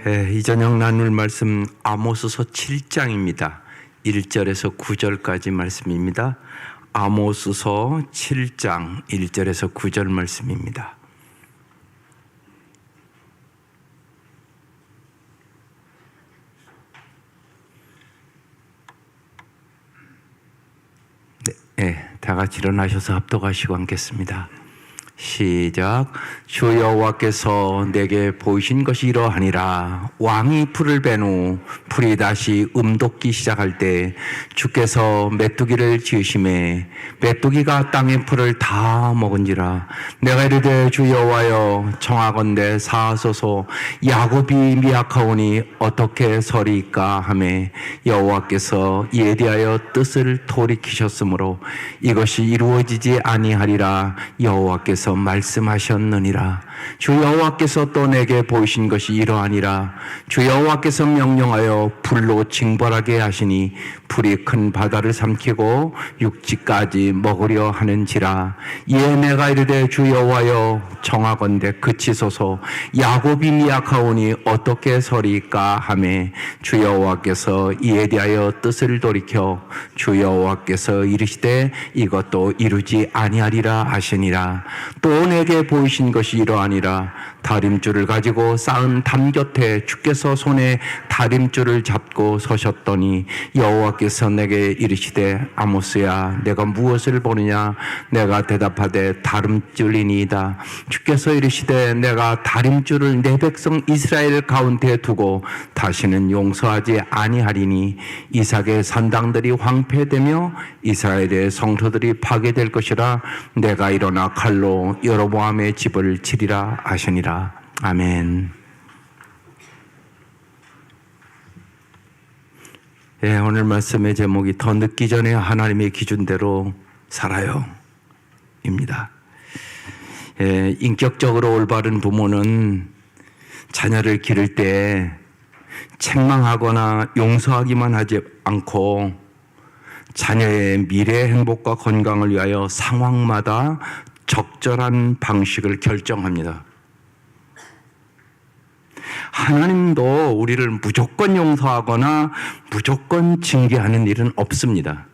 이 저녁 나눌 말씀 아모스서 7장입니다. 1절에서 9절까지 말씀입니다. 아모스서 7장 1절에서 9절 말씀입니다. 네, 다 같이 일어나셔서 합독하시고 앉겠습니다. 시작. 주 여호와께서 내게 보이신 것이 이러하니라. 왕이 풀을 뺀 후 풀이 다시 음돋기 시작할 때 주께서 메뚜기를 지으심에 메뚜기가 땅의 풀을 다 먹은지라. 내가 이르되 주 여호와여 청하건대 사하소서. 야곱이 미약하오니 어떻게 서리이까 하매 여호와께서 이에 대하여 뜻을 돌이키셨으므로 이것이 이루어지지 아니하리라 여호와께서 말씀하셨느니라. 주 여호와께서 또 내게 보이신 것이 이러하니라. 주 여호와께서 명령하여 불로 징벌하게 하시니 불이 큰 바다를 삼키고 육지까지 먹으려 하는지라. 이에 내가 이르되 주 여호와여 청하건대 그치소서. 야곱이 미약하오니 어떻게 서리이까 하매 주 여호와께서 이에 대하여 뜻을 돌이켜 주 여호와께서 이르시되 이것도 이루지 아니하리라 하시니라. 또 내게 보이신 것이 이러하니라. 다림줄을 가지고 쌓은 담 곁에 주께서 손에 다림줄을 잡고 서셨더니 여호와께서 내게 이르시되 아모스야 내가 무엇을 보느냐. 내가 대답하되 다림줄이니이다. 주께서 이르시되 내가 다림줄을 내 백성 이스라엘 가운데 두고 다시는 용서하지 아니하리니 이삭의 산당들이 황폐되며 이스라엘의 성소들이 파괴될 것이라. 내가 일어나 칼로 여로보암의 집을 치리라 하시니라. 아멘. 오늘 말씀의 제목이 더 늦기 전에 하나님의 기준대로 살아요 입니다. 인격적으로 올바른 부모는 자녀를 기를 때 책망하거나 용서하기만 하지 않고 자녀의 미래 행복과 건강을 위하여 상황마다 적절한 방식을 결정합니다. 하나님도 우리를 무조건 용서하거나 무조건 징계하는 일은 없습니다.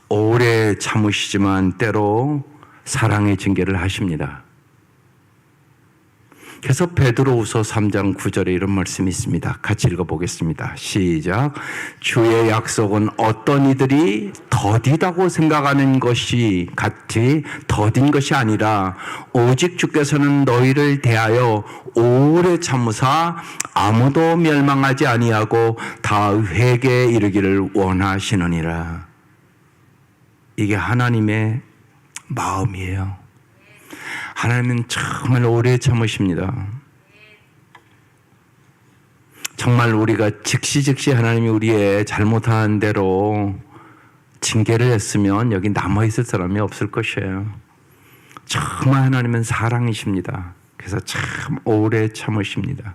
오래 참으시지만 때로 사랑의 징계를 하십니다. 그래서 베드로후서 3장 9절에 이런 말씀이 있습니다. 같이 읽어보겠습니다. 시작. 주의 약속은 어떤 이들이 더디다고 생각하는 것이 같이 더딘 것이 아니라 오직 주께서는 너희를 대하여 오래 참으사 아무도 멸망하지 아니하고 다 회개에 이르기를 원하시느니라. 이게 하나님의 마음이에요. 하나님은 정말 오래 참으십니다. 정말 우리가 즉시 하나님이 우리의 잘못한 대로 징계를 했으면 여기 남아있을 사람이 없을 것이에요. 정말 하나님은 사랑이십니다. 그래서 참 오래 참으십니다.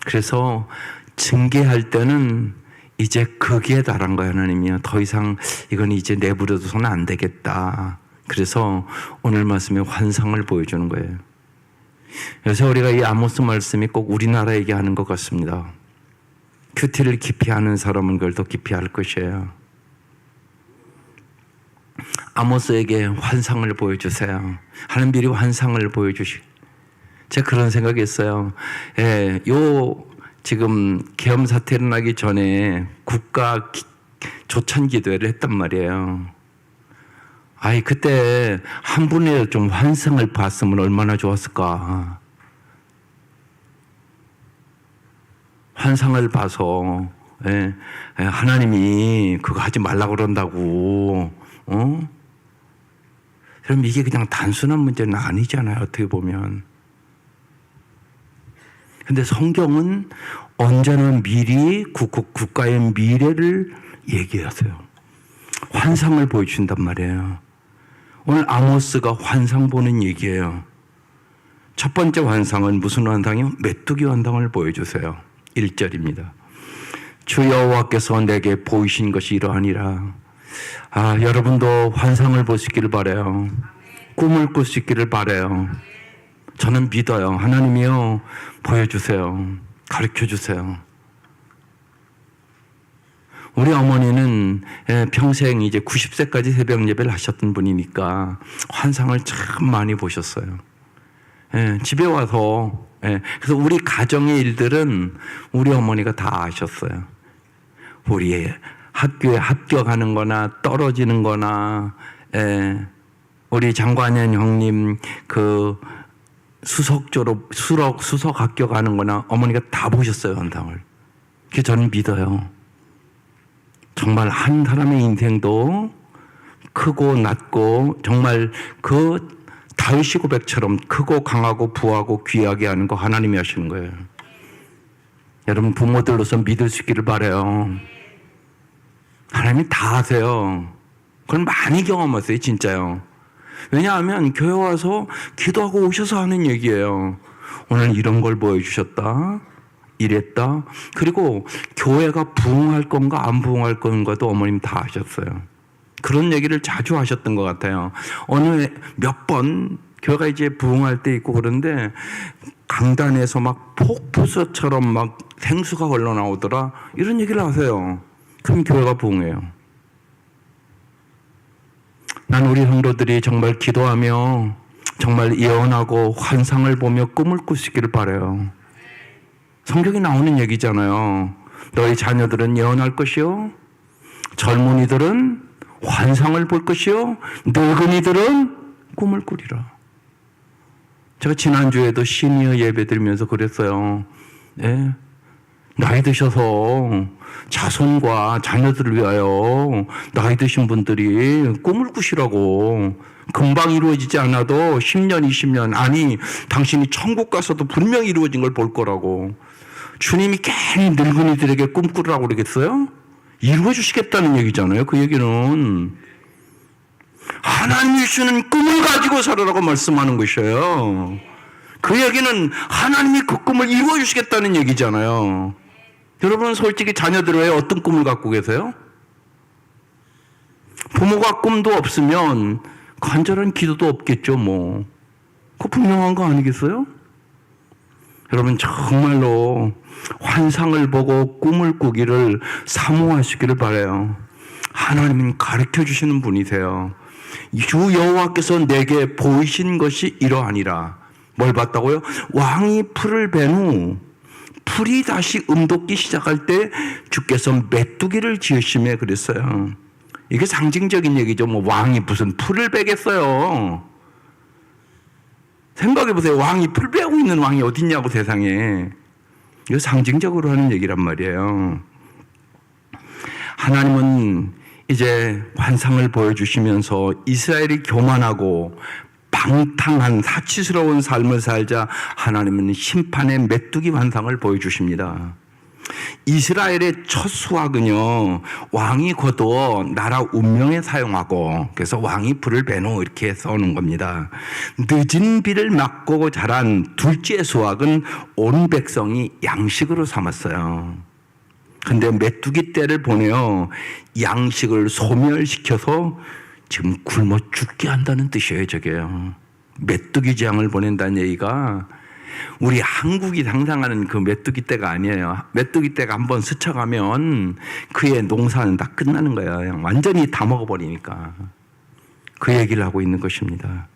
그래서 징계할 때는 이제 거기에 달한 거예요. 하나님이요. 더 이상 이건 이제 내버려둬서는 안 되겠다. 그래서 오늘 말씀에 환상을 보여주는 거예요. 그래서 우리가 이 아모스 말씀이 꼭 우리나라에게 하는 것 같습니다. 큐티를 깊이 아는 사람은 그걸 더 깊이 알 것이에요. 아모스에게 환상을 보여주세요. 하는 미리 환상을 보여주시. 제가 그런 생각이 있어요. 지금 계엄 사태 일어나기 전에 국가 조찬 기도회를 했단 말이에요. 그때 한 분이라도 좀 환상을 봤으면 얼마나 좋았을까. 환상을 봐서 하나님이 그거 하지 말라고 그런다고. 그럼 이게 그냥 단순한 문제는 아니잖아요. 어떻게 보면. 근데 성경은 언제나 미리 국가의 미래를 얘기하세요. 환상을 보여준단 말이에요. 오늘 아모스가 환상 보는 얘기예요. 첫 번째 환상은 무슨 환상이요? 메뚜기 환상을 보여주세요. 1절입니다. 주 여호와께서 내게 보이신 것이 이러하니라. 여러분도 환상을 볼 수 있기를 바라요. 꿈을 꿀 수 있기를 바라요. 저는 믿어요. 하나님이요, 보여주세요. 가르쳐주세요. 우리 어머니는 평생 이제 90세까지 새벽 예배를 하셨던 분이니까 환상을 참 많이 보셨어요. 집에 와서, 그래서 우리 가정의 일들은 우리 어머니가 다 아셨어요. 우리 학교에 합격하는 거나 떨어지는 거나, 우리 장관현 형님 수석 합격하는 거나 어머니가 다 보셨어요, 환상을. 그래서 저는 믿어요. 정말 한 사람의 인생도 크고 낮고 정말 다윗이 고백처럼 크고 강하고 부하고 귀하게 하는 거 하나님이 하시는 거예요. 여러분 부모들로서 믿을 수 있기를 바라요. 하나님이 다 아세요. 그걸 많이 경험하세요, 진짜요. 왜냐하면 교회 와서 기도하고 오셔서 하는 얘기예요. 오늘 이런 걸 보여주셨다. 이랬다. 그리고 교회가 부흥할 건가 안 부흥할 건가도 어머님 다 하셨어요. 그런 얘기를 자주 하셨던 것 같아요. 어느 몇 번 교회가 이제 부흥할 때 있고 그런데 강단에서 막 폭포수처럼 막 생수가 흘러나오더라. 이런 얘기를 하세요. 그럼 교회가 부흥해요. 난 우리 성도들이 정말 기도하며 정말 예언하고 환상을 보며 꿈을 꿀 수 있기를 바라요. 성경에 나오는 얘기잖아요. 너희 자녀들은 예언할 것이요, 젊은이들은 환상을 볼 것이요, 늙은이들은 꿈을 꾸리라. 제가 지난주에도 시니어 예배 드리면서 그랬어요. 나이 드셔서 자손과 자녀들을 위하여 나이 드신 분들이 꿈을 꾸시라고. 금방 이루어지지 않아도 10년, 20년, 아니 당신이 천국 가서도 분명히 이루어진 걸 볼 거라고. 주님이 괜히 늙은이들에게 꿈꾸라고 그러겠어요? 이루어 주시겠다는 얘기잖아요. 그 얘기는 하나님이 주는 꿈을 가지고 살아라고 말씀하는 것이에요. 그 얘기는 하나님이 그 꿈을 이루어 주시겠다는 얘기잖아요. 여러분 솔직히 자녀들 외에 어떤 꿈을 갖고 계세요? 부모가 꿈도 없으면 간절한 기도도 없겠죠, 뭐. 그거 분명한 거 아니겠어요? 여러분 정말로 환상을 보고 꿈을 꾸기를 사모하시기를 바라요. 하나님은 가르쳐 주시는 분이세요. 주 여호와께서 내게 보이신 것이 이러하니라. 뭘 봤다고요? 왕이 풀을 벤 후 풀이 다시 음돋기 시작할 때 주께서 메뚜기를 지으시며 그랬어요. 이게 상징적인 얘기죠. 뭐 왕이 무슨 풀을 베겠어요. 생각해 보세요. 왕이 풀 베고 있는 왕이 어디 있냐고 세상에. 이거 상징적으로 하는 얘기란 말이에요. 하나님은 이제 환상을 보여주시면서 이스라엘이 교만하고 방탕한 사치스러운 삶을 살자 하나님은 심판의 메뚜기 환상을 보여주십니다. 이스라엘의 첫 수확은요, 왕이 거두어 나라 운명에 사용하고, 그래서 왕이 불을 베노 이렇게 써놓은 겁니다. 늦은 비를 맞고 자란 둘째 수확은 온 백성이 양식으로 삼았어요. 근데 메뚜기 떼를 보내어 양식을 소멸시켜서 지금 굶어 죽게 한다는 뜻이에요, 저게요. 메뚜기 재앙을 보낸다는 얘기가 우리 한국이 상상하는 그 메뚜기 떼가 아니에요. 메뚜기 떼가 한번 스쳐가면 그의 농사는 다 끝나는 거예요. 완전히 다 먹어버리니까. 그 얘기를 하고 있는 것입니다.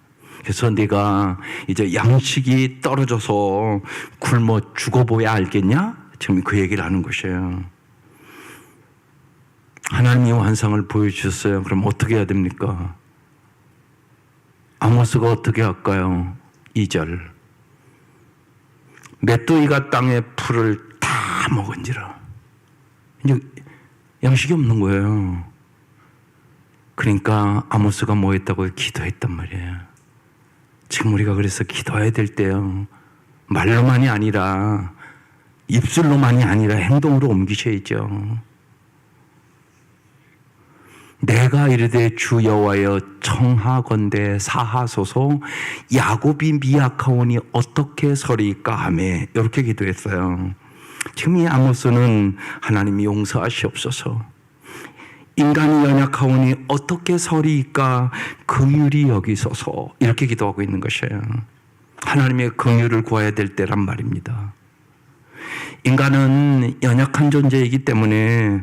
그래서 네가 이제 양식이 떨어져서 굶어 죽어보야 알겠냐? 지금 그 얘기를 하는 것이에요. 하나님이 환상을 보여주셨어요. 그럼 어떻게 해야 됩니까? 아모스가 어떻게 할까요? 2절. 메뚜기가 땅의 풀을 다 먹은지라. 이제 양식이 없는 거예요. 그러니까 아모스가 뭐 했다고 기도했단 말이에요. 지금 우리가 그래서 기도해야 될 때요, 말로만이 아니라 입술로만이 아니라 행동으로 옮기셔야죠. 내가 이르되 주 여호와여 청하건대 사하소서 야곱이 미약하오니 어떻게 서리까 하매 이렇게 기도했어요. 지금 이 아모스는 하나님이 용서하시옵소서, 인간이 연약하오니 어떻게 서리까 긍휼히 여기소서 이렇게 기도하고 있는 것이에요. 하나님의 긍휼을 구해야 될 때란 말입니다. 인간은 연약한 존재이기 때문에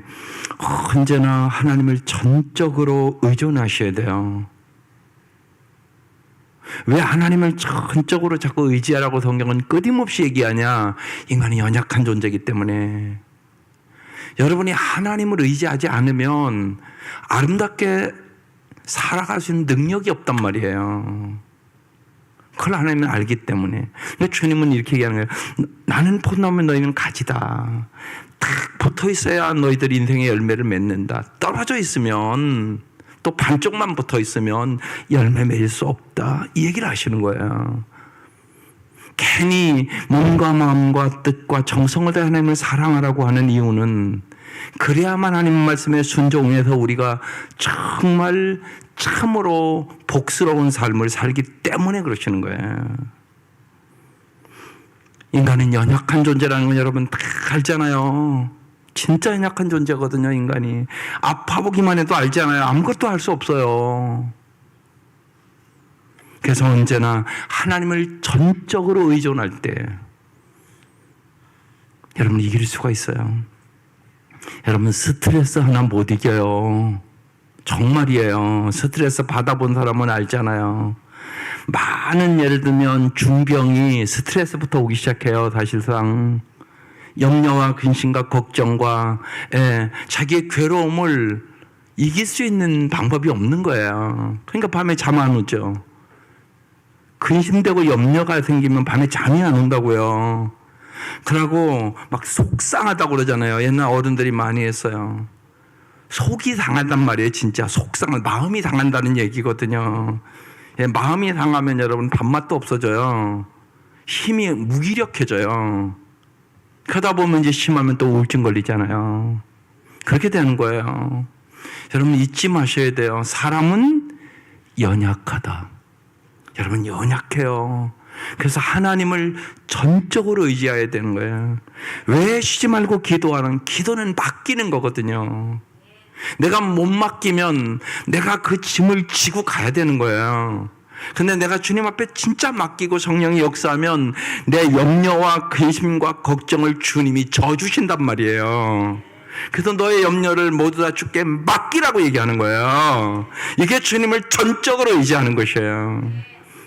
언제나 하나님을 전적으로 의존하셔야 돼요. 왜 하나님을 전적으로 자꾸 의지하라고 성경은 끊임없이 얘기하냐? 인간이 연약한 존재이기 때문에. 여러분이 하나님을 의지하지 않으면 아름답게 살아갈 수 있는 능력이 없단 말이에요. 그걸 하나님은 알기 때문에. 근데 주님은 이렇게 얘기하는 거예요. 나는 포도나무면 너희는 가지다. 딱 붙어 있어야 너희들 인생의 열매를 맺는다. 떨어져 있으면, 또 반쪽만 붙어 있으면 열매 맺을 수 없다. 이 얘기를 하시는 거예요. 괜히 몸과 마음과 뜻과 정성을 다해 하나님을 사랑하라고 하는 이유는 그래야만 하나님 말씀에 순종해서 우리가 정말 참으로 복스러운 삶을 살기 때문에 그러시는 거예요. 인간은 연약한 존재라는 건 여러분 다 알잖아요. 진짜 연약한 존재거든요, 인간이. 아파보기만 해도 알잖아요. 아무것도 할 수 없어요. 그래서 언제나 하나님을 전적으로 의존할 때 여러분 이길 수가 있어요. 여러분 스트레스 하나 못 이겨요. 정말이에요. 스트레스 받아본 사람은 알잖아요. 많은 예를 들면 중병이 스트레스부터 오기 시작해요. 사실상 염려와 근심과 걱정과 자기의 괴로움을 이길 수 있는 방법이 없는 거예요. 그러니까 밤에 잠 안 오죠. 근심되고 염려가 생기면 밤에 잠이 안 온다고요. 그러고 막 속상하다고 그러잖아요. 옛날 어른들이 많이 했어요. 속이 상한단 말이에요. 진짜 속상한, 마음이 상한다는 얘기거든요. 마음이 상하면 여러분 밥맛도 없어져요. 힘이 무기력해져요. 그러다 보면 이제 심하면 또 우울증 걸리잖아요. 그렇게 되는 거예요. 여러분 잊지 마셔야 돼요. 사람은 연약하다. 여러분 연약해요. 그래서 하나님을 전적으로 의지해야 되는 거예요. 왜 쉬지 말고 기도하는? 기도는 맡기는 거거든요. 내가 못 맡기면 내가 그 짐을 지고 가야 되는 거예요. 근데 내가 주님 앞에 진짜 맡기고 성령이 역사하면 내 염려와 근심과 걱정을 주님이 져주신단 말이에요. 그래서 너의 염려를 모두 다 주께 맡기라고 얘기하는 거예요. 이게 주님을 전적으로 의지하는 것이에요.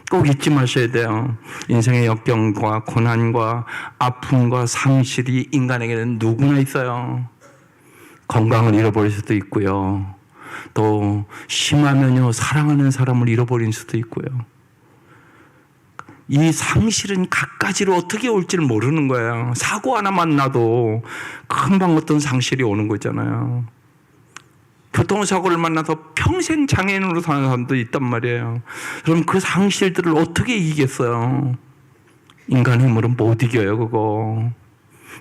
꼭 잊지 마셔야 돼요. 인생의 역경과 고난과 아픔과 상실이 인간에게는 누구나 있어요. 건강을 잃어버릴 수도 있고요. 또 심하면요 사랑하는 사람을 잃어버릴 수도 있고요. 이 상실은 갖가지로 어떻게 올지를 모르는 거예요. 사고 하나만 나도 금방 어떤 상실이 오는 거잖아요. 교통사고를 만나서 평생 장애인으로 사는 사람도 있단 말이에요. 그럼 그 상실들을 어떻게 이기겠어요? 인간 힘으로 못 이겨요, 그거.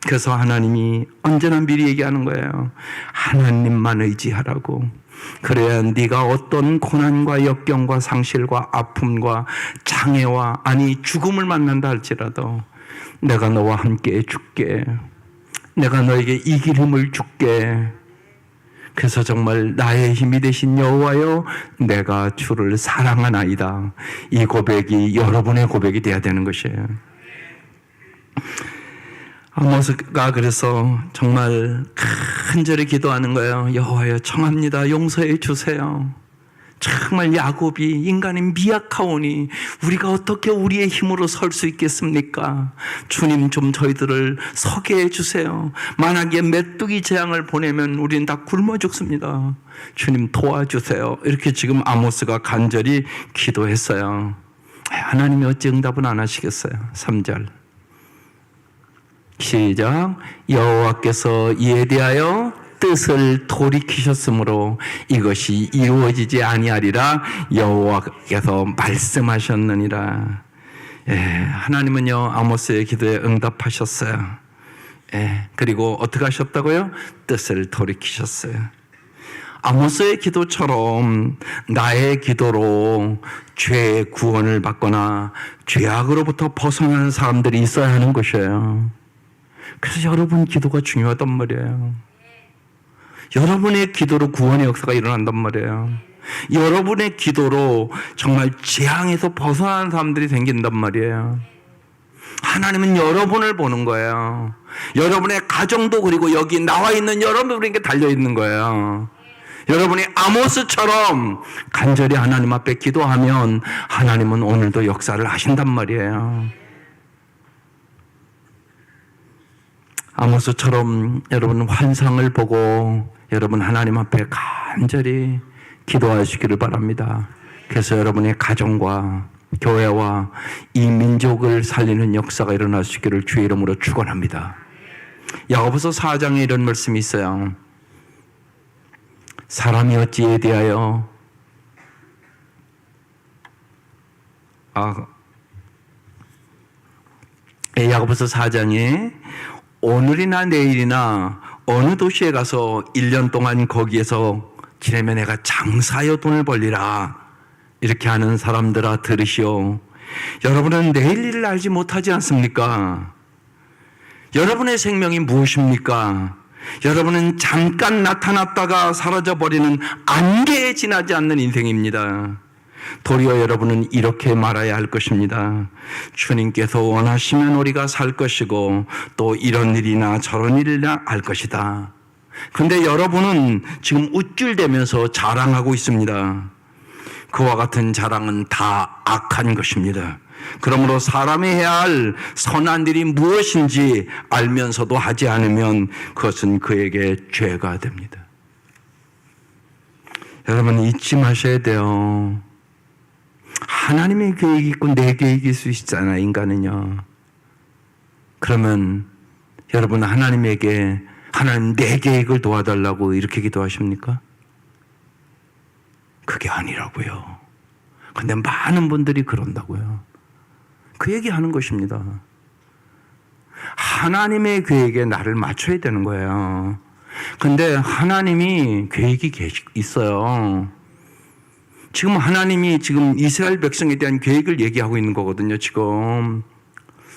그래서 하나님이 언제나 미리 얘기하는 거예요. 하나님만 의지하라고. 그래야 네가 어떤 고난과 역경과 상실과 아픔과 장애와 아니 죽음을 만난다 할지라도 내가 너와 함께 해줄게. 내가 너에게 이길 힘을 줄게. 그래서 정말 나의 힘이 되신 여호와여 내가 주를 사랑하나이다. 이 고백이 여러분의 고백이 돼야 되는 것이에요. 아모스가 그래서 정말 간절히 기도하는 거예요. 여호와여 청합니다. 용서해 주세요. 정말 야곱이 인간이 미약하오니 우리가 어떻게 우리의 힘으로 설 수 있겠습니까? 주님 좀 저희들을 서게 해주세요. 만약에 메뚜기 재앙을 보내면 우리는 다 굶어 죽습니다. 주님 도와주세요. 이렇게 지금 아모스가 간절히 기도했어요. 하나님이 어찌 응답은 안 하시겠어요? 3절 시작. 여호와께서 이에 대하여 뜻을 돌이키셨으므로 이것이 이루어지지 아니하리라 여호와께서 말씀하셨느니라. 하나님은요 아모스의 기도에 응답하셨어요. 그리고 어떻게 하셨다고요? 뜻을 돌이키셨어요. 아모스의 기도처럼 나의 기도로 죄의 구원을 받거나 죄악으로부터 벗어나는 사람들이 있어야 하는 것이에요. 그래서 여러분 기도가 중요하단 말이에요. 여러분의 기도로 구원의 역사가 일어난단 말이에요. 여러분의 기도로 정말 재앙에서 벗어나는 사람들이 생긴단 말이에요. 하나님은 여러분을 보는 거예요. 여러분의 가정도, 그리고 여기 나와 있는 여러분에게 달려있는 거예요. 여러분이 아모스처럼 간절히 하나님 앞에 기도하면 하나님은 오늘도 역사를 하신단 말이에요. 아모스처럼 여러분 환상을 보고 여러분 하나님 앞에 간절히 기도하시기를 바랍니다. 그래서 여러분의 가정과 교회와 이 민족을 살리는 역사가 일어나시기를 주의 이름으로 축원합니다. 야고보서 4장에 이런 말씀이 있어요. 사람이 어찌에 대하여 야고보서 4장에 오늘이나 내일이나 어느 도시에 가서 1년 동안 거기에서 지내면 내가 장사하여 돈을 벌리라 이렇게 하는 사람들아 들으시오. 여러분은 내일 일을 알지 못하지 않습니까? 여러분의 생명이 무엇입니까? 여러분은 잠깐 나타났다가 사라져버리는 안개에 지나지 않는 인생입니다. 도리어 여러분은 이렇게 말해야 할 것입니다. 주님께서 원하시면 우리가 살 것이고 또 이런 일이나 저런 일이나 할 것이다. 그런데 여러분은 지금 우쭐대면서 자랑하고 있습니다. 그와 같은 자랑은 다 악한 것입니다. 그러므로 사람이 해야 할 선한 일이 무엇인지 알면서도 하지 않으면 그것은 그에게 죄가 됩니다. 여러분 잊지 마셔야 돼요. 하나님의 계획이 있고 내 계획이 있을 수 있잖아요, 인간은요. 그러면 여러분 하나님에게 하나님 내 계획을 도와달라고 이렇게 기도하십니까? 그게 아니라고요. 근데 많은 분들이 그런다고요. 그 얘기하는 것입니다. 하나님의 계획에 나를 맞춰야 되는 거예요. 근데 하나님이 계획이 있어요. 지금 하나님이 지금 이스라엘 백성에 대한 계획을 얘기하고 있는 거거든요, 지금.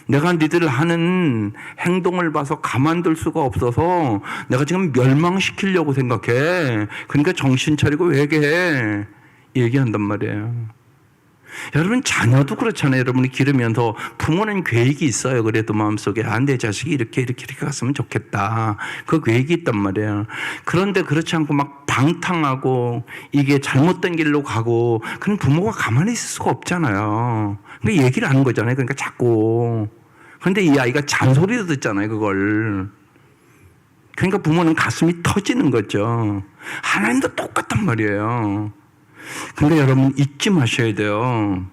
내가 니들 하는 행동을 봐서 가만둘 수가 없어서 내가 지금 멸망시키려고 생각해. 그러니까 정신 차리고 회개해. 얘기한단 말이에요. 여러분 자녀도 그렇잖아요. 여러분이 기르면서 부모는 계획이 있어요. 그래도 마음속에 내 자식이 이렇게 갔으면 좋겠다. 그 계획이 있단 말이에요. 그런데 그렇지 않고 막 방탕하고 이게 잘못된 길로 가고 그럼 부모가 가만히 있을 수가 없잖아요. 그러니까 얘기를 하는 거잖아요. 그러니까 자꾸. 그런데 이 아이가 잔소리도 듣잖아요. 그걸. 그러니까 부모는 가슴이 터지는 거죠. 하나님도 똑같단 말이에요. 근데 여러분 잊지 마셔야 돼요.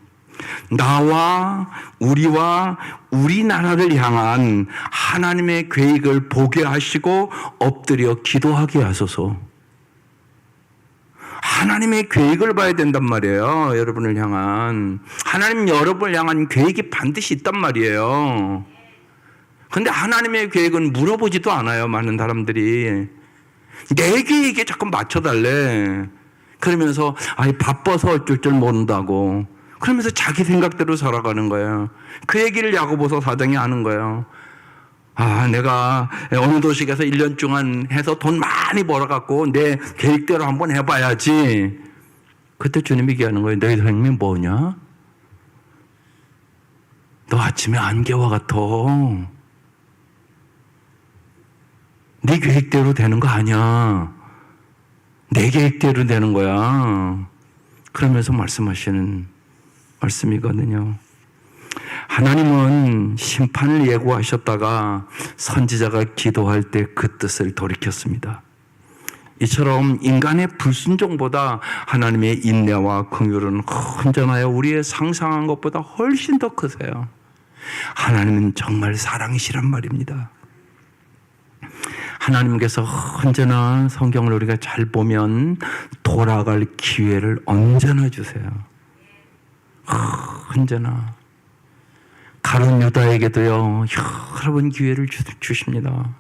나와 우리와 우리나라를 향한 하나님의 계획을 보게 하시고 엎드려 기도하게 하소서. 하나님의 계획을 봐야 된단 말이에요. 여러분을 향한. 하나님 여러분을 향한 계획이 반드시 있단 말이에요. 근데 하나님의 계획은 물어보지도 않아요. 많은 사람들이. 내 계획에 자꾸 맞춰달래. 그러면서 바빠서 어쩔 줄 모른다고. 그러면서 자기 생각대로 살아가는 거예요. 그 얘기를 야고보서 4장에 하는 거예요. 내가 어느 도시 가서 1년 동안 해서 돈 많이 벌어갖고 내 계획대로 한번 해봐야지. 그때 주님이 얘기하는 거예요. 너희 생명이 뭐냐? 너 아침에 안개와 같아. 네 계획대로 되는 거 아니야. 내 계획대로 되는 거야. 그러면서 말씀하시는 말씀이거든요. 하나님은 심판을 예고하셨다가 선지자가 기도할 때 그 뜻을 돌이켰습니다. 이처럼 인간의 불순종보다 하나님의 인내와 긍휼은 헌전하여 우리의 상상한 것보다 훨씬 더 크세요. 하나님은 정말 사랑이시란 말입니다. 하나님께서 언제나 성경을 우리가 잘 보면 돌아갈 기회를 언제나 주세요. 언제나. 가룟 유다에게도요, 여러 번 기회를 주십니다.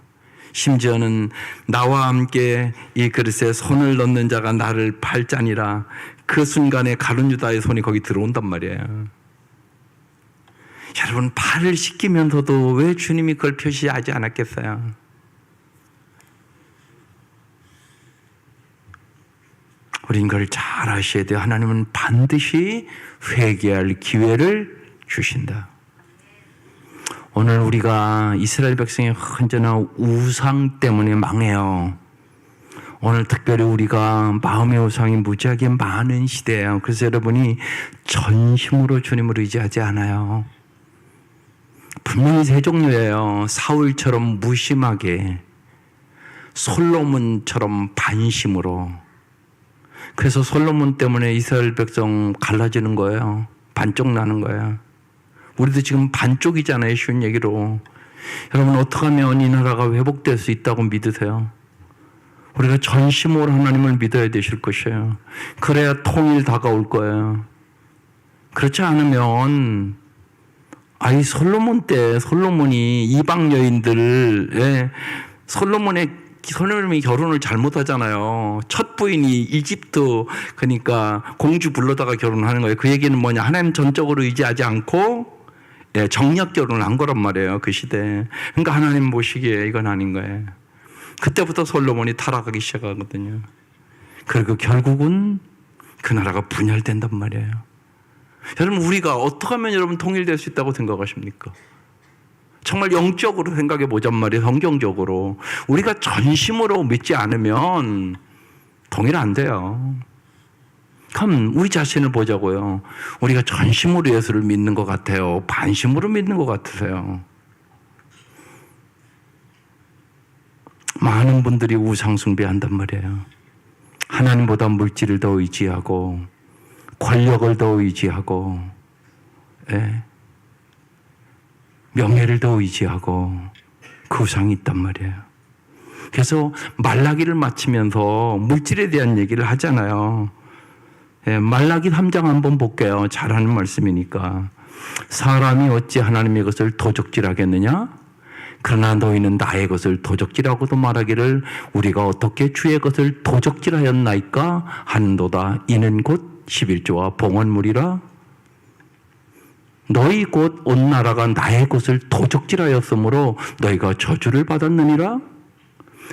심지어는 나와 함께 이 그릇에 손을 넣는 자가 나를 팔자니라. 그 순간에 가룟 유다의 손이 거기 들어온단 말이에요. 여러분, 발을 씻기면서도 왜 주님이 그걸 표시하지 않았겠어요? 우린 그걸 잘 아셔야 돼요. 하나님은 반드시 회개할 기회를 주신다. 오늘 우리가 이스라엘 백성의 언제나 우상 때문에 망해요. 오늘 특별히 우리가 마음의 우상이 무지하게 많은 시대예요. 그래서 여러분이 전심으로 주님을 의지하지 않아요. 분명히 세 종류예요. 사울처럼 무심하게, 솔로몬처럼 반심으로. 그래서 솔로몬 때문에 이스라엘 백성 갈라지는 거예요. 반쪽 나는 거예요. 우리도 지금 반쪽이잖아요. 쉬운 얘기로. 여러분 어떻게 하면 이 나라가 회복될 수 있다고 믿으세요? 우리가 전심으로 하나님을 믿어야 되실 것이에요. 그래야 통일 다가올 거예요. 그렇지 않으면 솔로몬 때 솔로몬이 이방 여인들을 솔로몬이 결혼을 잘못하잖아요. 첫 부인이 이집트, 그러니까 공주 불러다가 결혼하는 거예요. 그 얘기는 뭐냐? 하나님 전적으로 의지하지 않고 정략 결혼을 한 거란 말이에요. 그 시대에. 그러니까 하나님 보시기에 이건 아닌 거예요. 그때부터 솔로몬이 타락하기 시작하거든요. 그리고 결국은 그 나라가 분열된단 말이에요. 여러분 우리가 어떻게 하면 여러분 통일될 수 있다고 생각하십니까? 정말 영적으로 생각해 보잔 말이에요. 성경적으로. 우리가 전심으로 믿지 않으면 통일 안 돼요. 그럼 우리 자신을 보자고요. 우리가 전심으로 예수를 믿는 것 같아요? 반심으로 믿는 것 같으세요? 많은 분들이 우상 숭배한단 말이에요. 하나님보다 물질을 더 의지하고 권력을 더 의지하고 명예를 더 의지하고 그 우상이 있단 말이에요. 그래서 말라기를 마치면서 물질에 대한 얘기를 하잖아요. 말라기 3장 한번 볼게요. 잘하는 말씀이니까. 사람이 어찌 하나님의 것을 도적질하겠느냐? 그러나 너희는 나의 것을 도적질하고도 말하기를 우리가 어떻게 주의 것을 도적질하였나이까 하는도다. 이는 곧 11조와 봉헌물이라. 너희 곧 온 나라가 나의 것을 도적질하였으므로 너희가 저주를 받았느니라.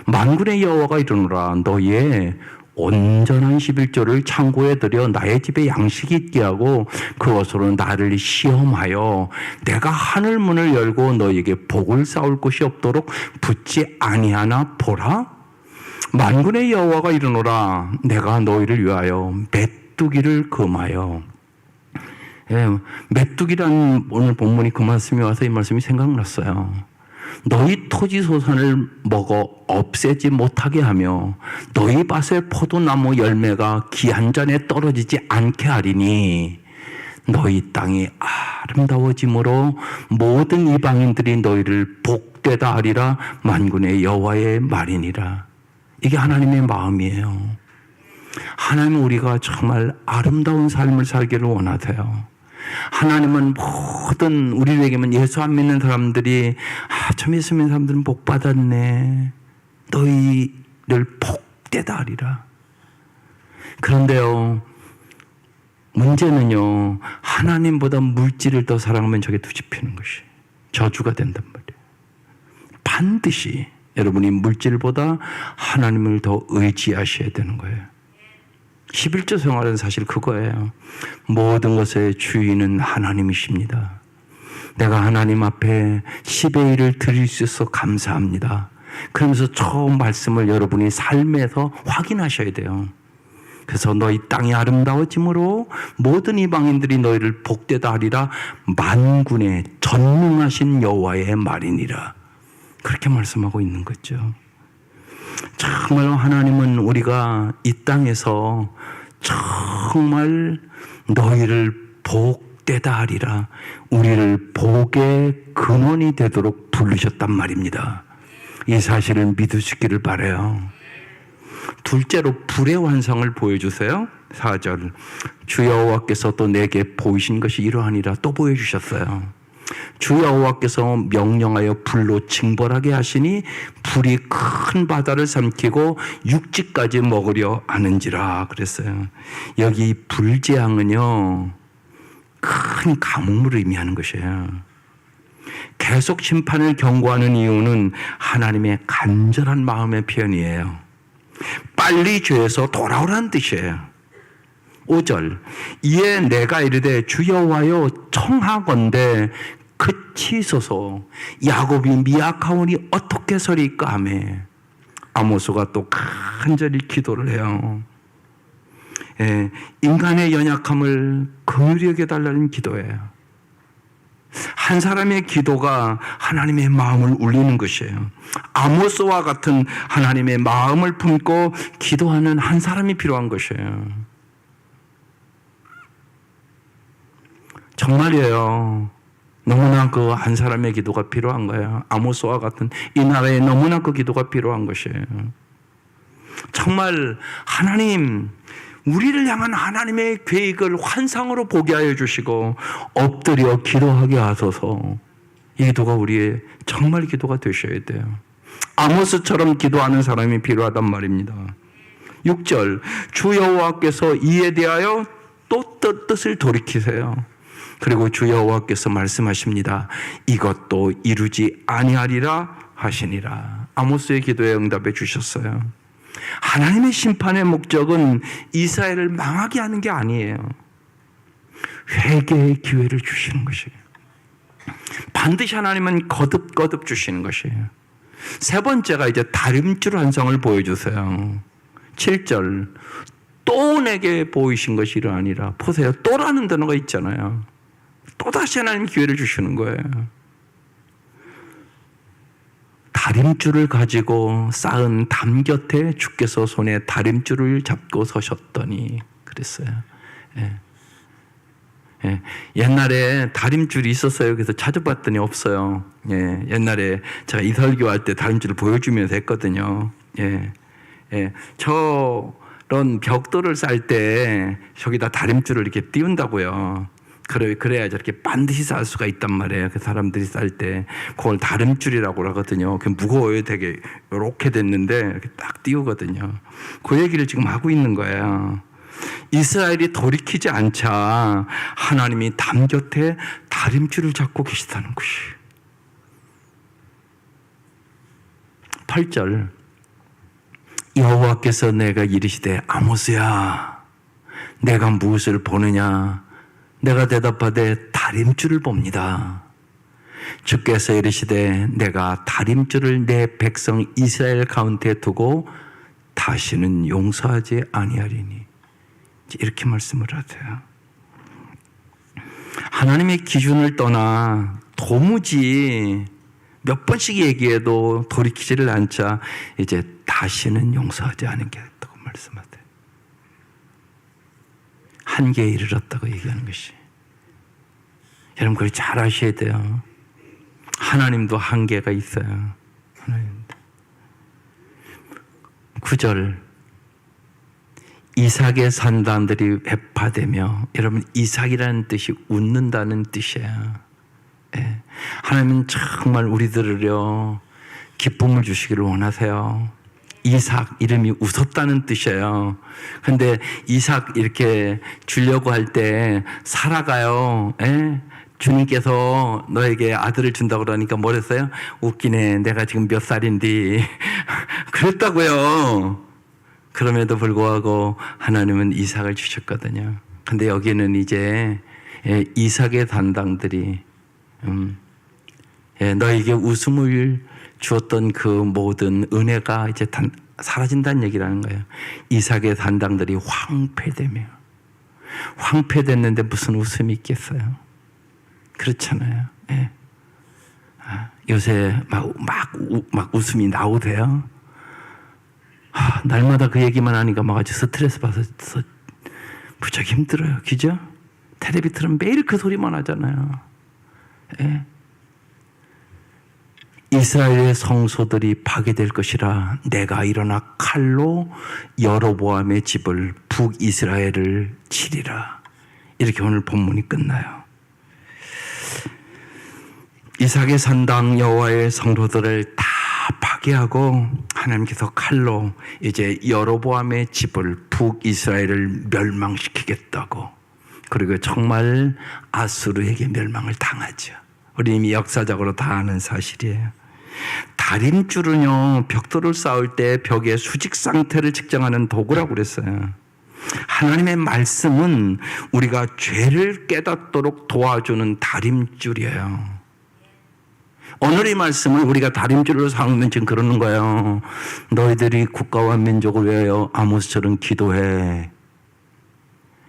만군의 여호와가 이르노라. 너희의 온전한 11조를 창고에 들여 나의 집에 양식이 있게 하고 그것으로 나를 시험하여 내가 하늘 문을 열고 너희에게 복을 쌓을 곳이 없도록 붙지 아니하나 보라. 만군의 여호와가 이르노라. 내가 너희를 위하여 메뚜기를 금하여. 메뚜기란 오늘 본문이 그 말씀이 와서 이 말씀이 생각났어요. 너희 토지 소산을 먹어 없애지 못하게 하며 너희 밭의 포도나무 열매가 기한 잔에 떨어지지 않게 하리니 너희 땅이 아름다워짐으로 모든 이방인들이 너희를 복되다 하리라. 만군의 여호와의 말이니라. 이게 하나님의 마음이에요. 하나님은 우리가 정말 아름다운 삶을 살기를 원하세요. 하나님은 모든 우리에게만 예수 안 믿는 사람들이 참 예수 믿는 사람들은 복 받았네. 너희를 복되다 하리라. 그런데요, 문제는요, 하나님보다 물질을 더 사랑하면 저게 뒤집히는 것이 저주가 된단 말이에요. 반드시 여러분이 물질보다 하나님을 더 의지하셔야 되는 거예요. 11조 생활은 사실 그거예요. 모든 것의 주인은 하나님이십니다. 내가 하나님 앞에 10의 1을 드릴 수 있어 감사합니다. 그러면서 처음 말씀을 여러분이 삶에서 확인하셔야 돼요. 그래서 너희 땅이 아름다워짐으로 모든 이방인들이 너희를 복되다 하리라. 만군의 전능하신 여호와의 말이니라. 그렇게 말씀하고 있는 거죠. 정말 하나님은 우리가 이 땅에서 정말 너희를 복되다 하리라. 우리를 복의 근원이 되도록 부르셨단 말입니다. 이 사실을 믿으시기를 바라요. 둘째로 불의 환상을 보여주세요. 4절. 주 여호와께서 또 내게 보이신 것이 이러하니라. 또 보여주셨어요. 주 여호와께서 명령하여 불로 징벌하게 하시니 불이 큰 바다를 삼키고 육지까지 먹으려 하는지라 그랬어요. 여기 불재앙은요, 큰 가뭄을 의미하는 것이에요. 계속 심판을 경고하는 이유는 하나님의 간절한 마음의 표현이에요. 빨리 죄에서 돌아오라는 뜻이에요. 5절 이에 내가 이르되 주여와여 청하건대 그치소서 야곱이 미약하오니 어떻게 서리까 하며 아모스가 또 간절히 기도를 해요. 예, 인간의 연약함을 긍휼히 여겨달라는 기도예요. 한 사람의 기도가 하나님의 마음을 울리는 것이에요. 아모스와 같은 하나님의 마음을 품고 기도하는 한 사람이 필요한 것이에요. 정말이에요. 너무나 그 한 사람의 기도가 필요한 거예요. 아모스와 같은 이 나라에 너무나 그 기도가 필요한 것이에요. 정말 하나님, 우리를 향한 하나님의 계획을 환상으로 보게 하여 주시고 엎드려 기도하게 하소서. 이 기도가 우리의 정말 기도가 되셔야 돼요. 아모스처럼 기도하는 사람이 필요하단 말입니다. 6절 주 여호와께서 이에 대하여 또 뜻을 돌이키세요. 그리고 주 여호와께서 말씀하십니다. 이것도 이루지 아니하리라 하시니라. 아모스의 기도에 응답해 주셨어요. 하나님의 심판의 목적은 이스라엘을 망하게 하는 게 아니에요. 회개의 기회를 주시는 것이에요. 반드시 하나님은 거듭 주시는 것이에요. 세 번째가 이제 다림줄 환상을 보여주세요. 7절 또 내게 보이신 것이 이러하니라. 보세요. 또라는 단어가 있잖아요. 또다시 하나님 기회를 주시는 거예요. 다림줄을 가지고 쌓은 담 곁에 주께서 손에 다림줄을 잡고 서셨더니 그랬어요. 예. 예. 옛날에 다림줄이 있었어요. 그래서 찾아봤더니 없어요. 예. 옛날에 제가 이설교할 때 다림줄을 보여주면서 했거든요. 예. 예. 저런 벽돌을 쌓을 때 저기다 다림줄을 이렇게 띄운다고요. 그래야 저렇게 반드시 쌓을 수가 있단 말이에요. 그 사람들이 쌓을 때 그걸 다림줄이라고 하거든요. 그 무거워요. 되게 이렇게 됐는데 이렇게 딱 띄우거든요. 그 얘기를 지금 하고 있는 거예요. 이스라엘이 돌이키지 않자 하나님이 담 곁에 다림줄을 잡고 계시다는 것이. 8절 여호와께서 내가 이르시되 아모스야 내가 무엇을 보느냐. 내가 대답하되 다림줄을 봅니다. 주께서 이르시되 내가 다림줄을 내 백성 이스라엘 가운데 두고 다시는 용서하지 아니하리니. 이렇게 말씀을 하세요. 하나님의 기준을 떠나 도무지 몇 번씩 얘기해도 돌이키지를 않자 이제 다시는 용서하지 않겠다고 말씀하세요. 한계에 이르렀다고 얘기하는 것이. 여러분 그걸 잘 아셔야 돼요. 하나님도 한계가 있어요. 하나님도. 9절 이삭의 산단들이 회파되며, 여러분 이삭이라는 뜻이 웃는다는 뜻이에요. 예. 하나님은 정말 우리들을요 기쁨을 주시기를 원하세요. 이삭 이름이 웃었다는 뜻이에요. 근데 이삭 이렇게 주려고 할 때 사라가요. 예? 주님께서 너에게 아들을 준다고 그러니까 뭐랬어요? 웃기네. 내가 지금 몇 살인데 그랬다고요. 그럼에도 불구하고 하나님은 이삭을 주셨거든요. 근데 여기는 이제 이삭의 단당들이 너에게 웃음을 주었던 그 모든 은혜가 이제 사라진다는 얘기라는 거예요. 이삭의 단당들이 황폐됐는데 무슨 웃음이 있겠어요? 그렇잖아요. 예. 요새 막 웃음이 나오대요. 날마다 그 얘기만 하니까 막 아주 스트레스 받아서 무척 힘들어요. 그죠? 텔레비 틀면 매일 그 소리만 하잖아요. 예. 이스라엘의 성소들이 파괴될 것이라 내가 일어나 칼로 여로보암의 집을 북이스라엘을 치리라. 이렇게 오늘 본문이 끝나요. 이삭의 산당 여호와의 성소들을 다 파괴하고 하나님께서 칼로 이제 여로보암의 집을 북이스라엘을 멸망시키겠다고. 그리고 정말 아수르에게 멸망을 당하죠. 우리 이미 역사적으로 다 아는 사실이에요. 다림줄은요, 벽돌을 쌓을 때 벽의 수직 상태를 측정하는 도구라고 그랬어요. 하나님의 말씀은 우리가 죄를 깨닫도록 도와주는 다림줄이에요. 오늘의 말씀을 우리가 다림줄로 삼으면 지금 그러는 거예요. 너희들이 국가와 민족을 위하여 아모스처럼 기도해.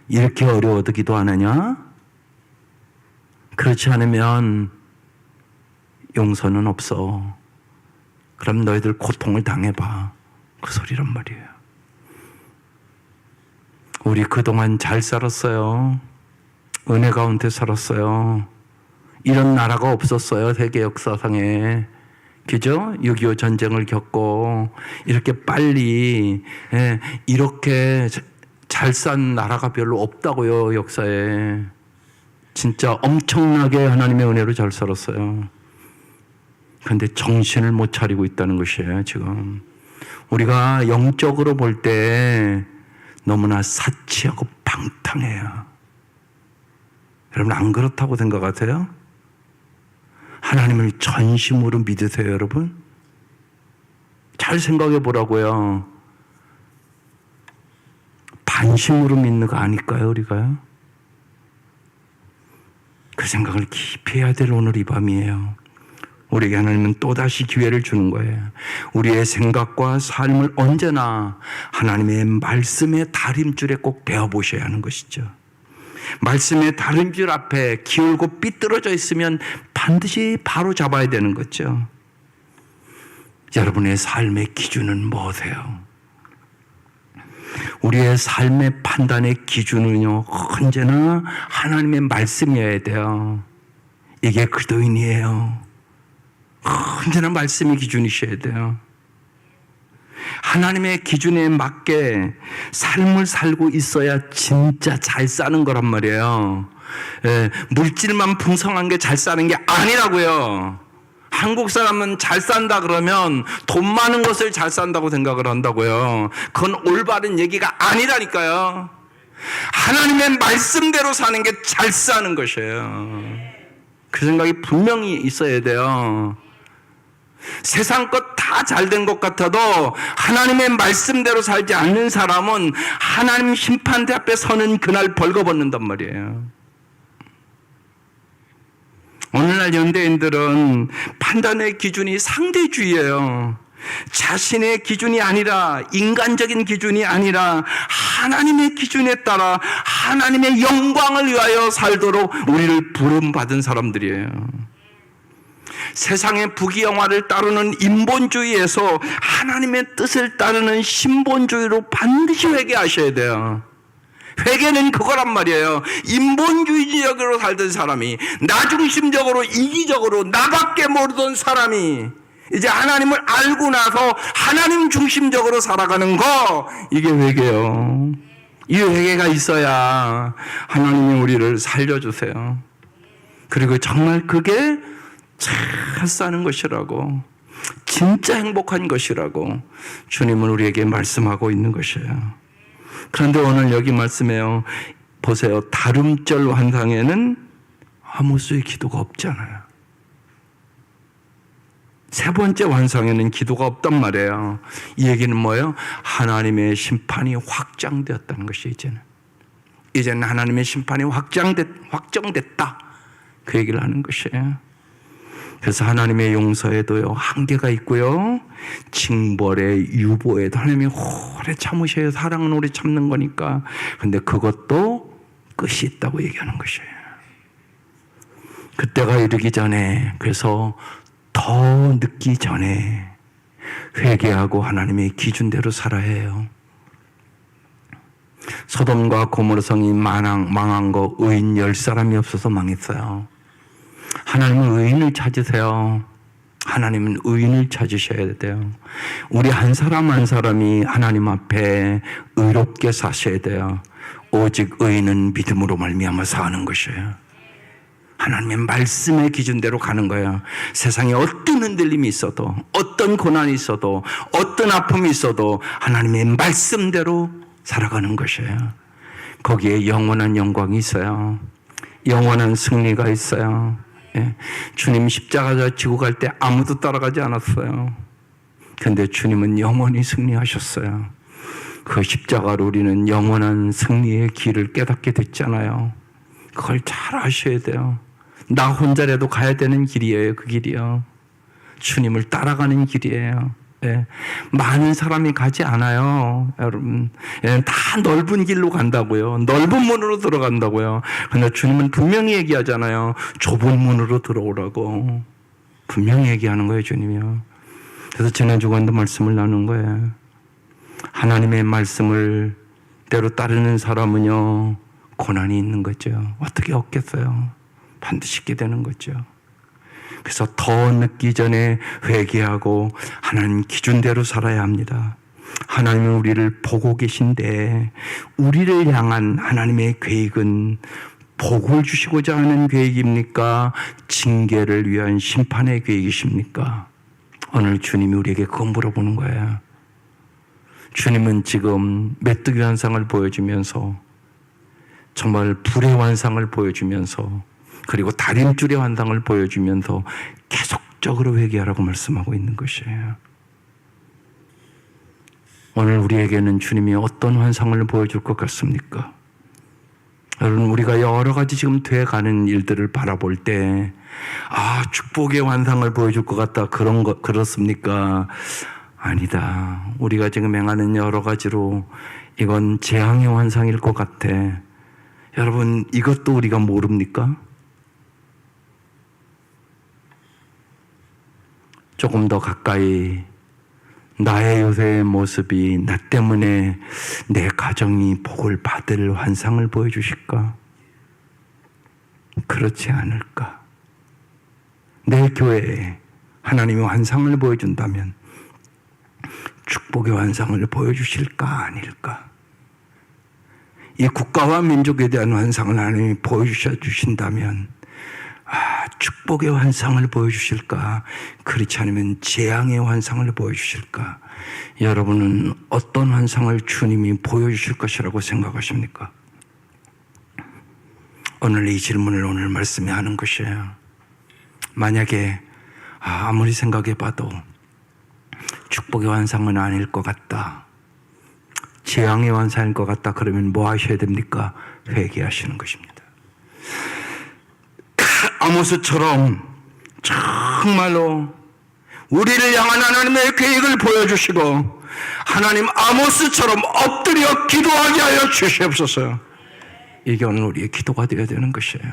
이렇게 어려워도 기도 안 하냐? 그렇지 않으면 용서는 없어. 그럼 너희들 고통을 당해봐. 그 소리란 말이에요. 우리 그동안 잘 살았어요. 은혜 가운데 살았어요. 이런 나라가 없었어요. 세계 역사상에. 그죠? 6.25 전쟁을 겪고 이렇게 빨리 이렇게 잘 산 나라가 별로 없다고요. 역사에. 진짜 엄청나게 하나님의 은혜로 잘 살았어요. 그런데 정신을 못 차리고 있다는 것이에요. 지금 우리가 영적으로 볼 때 너무나 사치하고 방탕해요. 여러분 안 그렇다고 생각하세요? 하나님을 전심으로 믿으세요, 여러분? 잘 생각해 보라고요. 반심으로 믿는 거 아닐까요, 우리가요? 그 생각을 깊이 해야 될 오늘 이 밤이에요. 우리에게 하나님은 또다시 기회를 주는 거예요. 우리의 생각과 삶을 언제나 하나님의 말씀의 다림줄에 꼭 대어보셔야 하는 것이죠. 말씀의 다림줄 앞에 기울고 삐뚤어져 있으면 반드시 바로 잡아야 되는 거죠. 여러분의 삶의 기준은 뭐세요? 우리의 삶의 판단의 기준은요, 언제나 하나님의 말씀이어야 돼요. 이게 그리스도인이에요. 언제나 말씀이 기준이셔야 돼요. 하나님의 기준에 맞게 삶을 살고 있어야 진짜 잘 사는 거란 말이에요. 물질만 풍성한 게 잘 사는 게 아니라고요. 한국 사람은 잘 산다 그러면 돈 많은 것을 잘 산다고 생각을 한다고요. 그건 올바른 얘기가 아니라니까요. 하나님의 말씀대로 사는 게 잘 사는 것이에요. 그 생각이 분명히 있어야 돼요. 세상 것 다 잘된 것 같아도 하나님의 말씀대로 살지 않는 사람은 하나님 심판대 앞에 서는 그날 벌거벗는단 말이에요. 오늘날 현대인들은 판단의 기준이 상대주의예요. 자신의 기준이 아니라, 인간적인 기준이 아니라 하나님의 기준에 따라 하나님의 영광을 위하여 살도록 우리를 부름받은 사람들이에요. 세상의 부귀영화를 따르는 인본주의에서 하나님의 뜻을 따르는 신본주의로 반드시 회개하셔야 돼요. 회개는 그거란 말이에요. 인본주의적으로 살던 사람이, 나중심적으로 이기적으로 나밖에 모르던 사람이 이제 하나님을 알고 나서 하나님 중심적으로 살아가는 거, 이게 회개요. 이 회개가 있어야 하나님이 우리를 살려주세요. 그리고 정말 그게 잘 사는 것이라고, 진짜 행복한 것이라고 주님은 우리에게 말씀하고 있는 것이에요. 그런데 오늘 여기 말씀해요. 보세요. 다름절 환상에는 아모스의 기도가 없잖아요. 세 번째 환상에는 기도가 없단 말이에요. 이 얘기는 뭐예요? 하나님의 심판이 확장되었다는 것이 이제는 하나님의 심판이 확정됐다. 그 얘기를 하는 것이에요. 그래서 하나님의 용서에도요, 한계가 있고요, 징벌의 유보에도 하나님이 오래 참으셔야 사랑은 오래 참는 거니까. 근데 그것도 끝이 있다고 얘기하는 것이에요. 그때가 이르기 전에, 그래서 더 늦기 전에 회개하고 하나님의 기준대로 살아야 해요. 소돔과 고모라 성이 망한 거 의인 10사람이 없어서 망했어요. 하나님은 의인을 찾으세요. 하나님은 의인을 찾으셔야 돼요. 우리 한 사람 한 사람이 하나님 앞에 의롭게 사셔야 돼요. 오직 의인은 믿음으로 말미암아 사는 것이에요. 하나님의 말씀의 기준대로 가는 거예요. 세상에 어떤 흔들림이 있어도, 어떤 고난이 있어도, 어떤 아픔이 있어도 하나님의 말씀대로 살아가는 것이에요. 거기에 영원한 영광이 있어요. 영원한 승리가 있어요. 예. 주님 십자가 지고 갈 때 아무도 따라가지 않았어요. 근데 주님은 영원히 승리하셨어요. 그 십자가로 우리는 영원한 승리의 길을 깨닫게 됐잖아요. 그걸 잘 아셔야 돼요. 나 혼자라도 가야 되는 길이에요. 그 길이요. 주님을 따라가는 길이에요. 예. 많은 사람이 가지 않아요. 여러분. 예, 다 넓은 길로 간다고요. 넓은 문으로 들어간다고요. 그러나 주님은 분명히 얘기하잖아요. 좁은 문으로 들어오라고. 분명히 얘기하는 거예요, 주님이요. 그래서 지난주간도 말씀을 나눈 거예요. 하나님의 말씀을 때로 따르는 사람은요, 고난이 있는 거죠. 어떻게 얻겠어요? 반드시 있게 되는 거죠. 그래서 더 늦기 전에 회개하고 하나님 기준대로 살아야 합니다. 하나님은 우리를 보고 계신데 우리를 향한 하나님의 계획은 복을 주시고자 하는 계획입니까? 징계를 위한 심판의 계획이십니까? 오늘 주님이 우리에게 그거 물어보는 거예요. 주님은 지금 메뚜기 환상을 보여주면서 정말 불의 환상을 보여주면서 그리고 다림줄의 환상을 보여주면서 계속적으로 회개하라고 말씀하고 있는 것이에요. 오늘 우리에게는 주님이 어떤 환상을 보여줄 것 같습니까? 여러분, 우리가 여러 가지 지금 돼가는 일들을 바라볼 때, 축복의 환상을 보여줄 것 같다. 그렇습니까? 아니다. 우리가 지금 행하는 여러 가지로 이건 재앙의 환상일 것 같아. 여러분, 이것도 우리가 모릅니까? 조금 더 가까이 나의 요새의 모습이 나 때문에 내 가정이 복을 받을 환상을 보여주실까? 그렇지 않을까? 내 교회에 하나님의 환상을 보여준다면 축복의 환상을 보여주실까? 아닐까? 이 국가와 민족에 대한 환상을 하나님이 보여주신다면 축복의 환상을 보여주실까? 그렇지 않으면 재앙의 환상을 보여주실까? 여러분은 어떤 환상을 주님이 보여주실 것이라고 생각하십니까? 오늘 이 질문을 오늘 말씀에 하는 것이에요. 만약에 아무리 생각해봐도 축복의 환상은 아닐 것 같다, 재앙의 환상일 것 같다, 그러면 뭐 하셔야 됩니까? 회개하시는 것입니다. 아모스처럼 정말로 우리를 향한 하나님의 계획을 보여주시고 하나님 아모스처럼 엎드려 기도하게 하여 주시옵소서. 이게 오늘 우리의 기도가 되어야 되는 것이에요.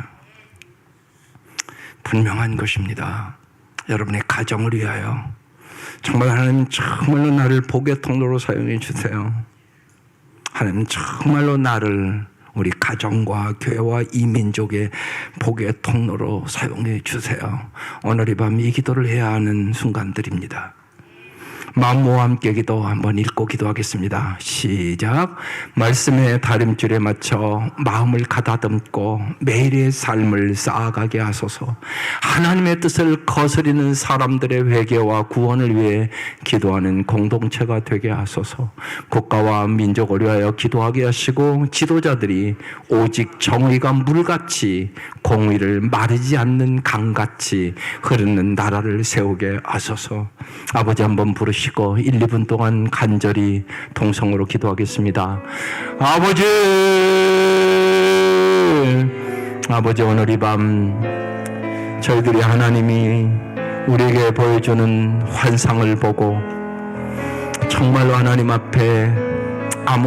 분명한 것입니다. 여러분의 가정을 위하여 정말 하나님 정말로 나를 복의 통로로 사용해 주세요. 하나님 정말로 나를 우리 가정과 교회와 이 민족의 복의 통로로 사용해 주세요. 오늘 이 밤 이 기도를 해야 하는 순간들입니다. 마음모와 함께 기도 한번 읽고 기도하겠습니다. 시작. 말씀의 다림줄에 맞춰 마음을 가다듬고 매일의 삶을 쌓아가게 하소서. 하나님의 뜻을 거스리는 사람들의 회개와 구원을 위해 기도하는 공동체가 되게 하소서. 국가와 민족을 위하여 기도하게 하시고 지도자들이 오직 정의가 물같이 공의를 마르지 않는 강같이 흐르는 나라를 세우게 하소서. 아버지 한번 부르시고 1, 2분 동안 간절히 동성으로 기도하겠습니다. 아버지 오늘 이 밤 저희들이 하나님이 우리에게 보여주는 환상을 보고 정말로 하나님 앞에